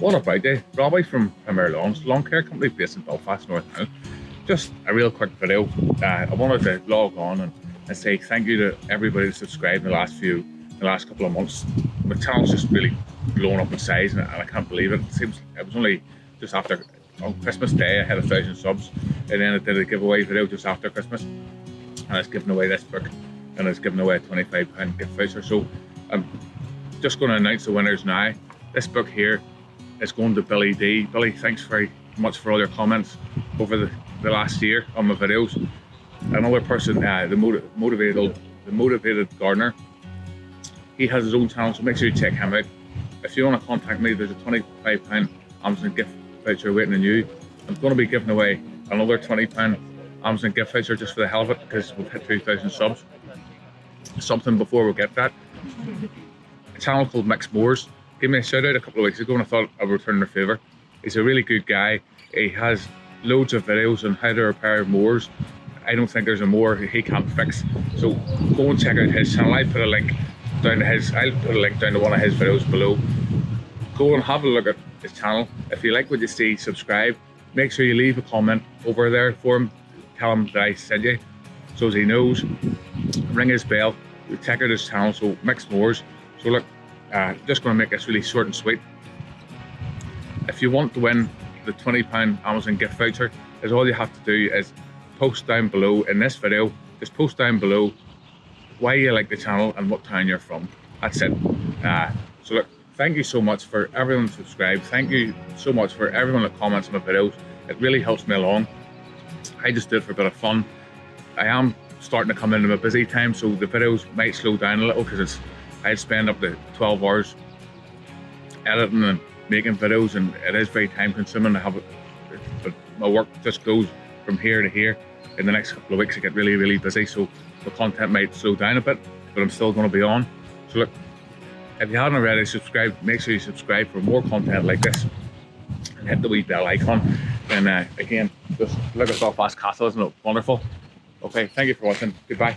What about you? Robbie from Premier Lawns Lawn Care Company based in Belfast, North Town. Just a real quick video. I wanted to log on and say thank you to everybody that subscribed in the last couple of months. My channel's just really blown up in size, and I can't believe it. It seems it was only just after on Christmas Day I had 1,000 subs, and then I did a giveaway video just after Christmas, and I was giving away this book, and I was giving away a £25 gift voucher. So I'm just going to announce the winners now. This book here is going to Billy D. Billy, thanks very much for all your comments over the last year on my videos. Another person, the motivated gardener, he has his own channel, so make sure you check him out. If you want to contact me, there's a £25 Amazon gift voucher waiting on you. I'm going to be giving away another £20 Amazon gift voucher just for the hell of it, because we've hit 2,000 subs. Something before we get that. A channel called Micks gave me a shout out a couple of weeks ago, and I thought I would return their favour. He's a really good guy. He has loads of videos on how to repair mowers. I don't think there's a mower he can't fix. So go and check out his channel. I'll put a link down to one of his videos below. Go and have a look at his channel. If you like what you see, subscribe. Make sure you leave a comment over there for him. Tell him that I sent you, so as he knows. Ring his bell. Check out his channel. So Mixed Mowers. So look, just going to make this really short and sweet. If you want to win the £20 Amazon gift voucher, is all you have to do is post down below in this video. Just post down below why you like the channel and what town you're from. That's it. So look, thank you so much for everyone that subscribed. Thank you so much for everyone that comments on my videos. It really helps me along. I just do it for a bit of fun. I am starting to come into my busy time, so the videos might slow down a little, because I'd spend up to 12 hours editing and making videos, and it is very time consuming to have it. But my work just goes from here to here. In the next couple of weeks I get really, really busy, so the content might slow down a bit, but I'm still going to be on. So look, if you haven't already subscribed, make sure you subscribe for more content like this, and hit the wee bell icon. And again, just look at Belfast Castle, isn't it wonderful? Okay, thank you for watching. Goodbye.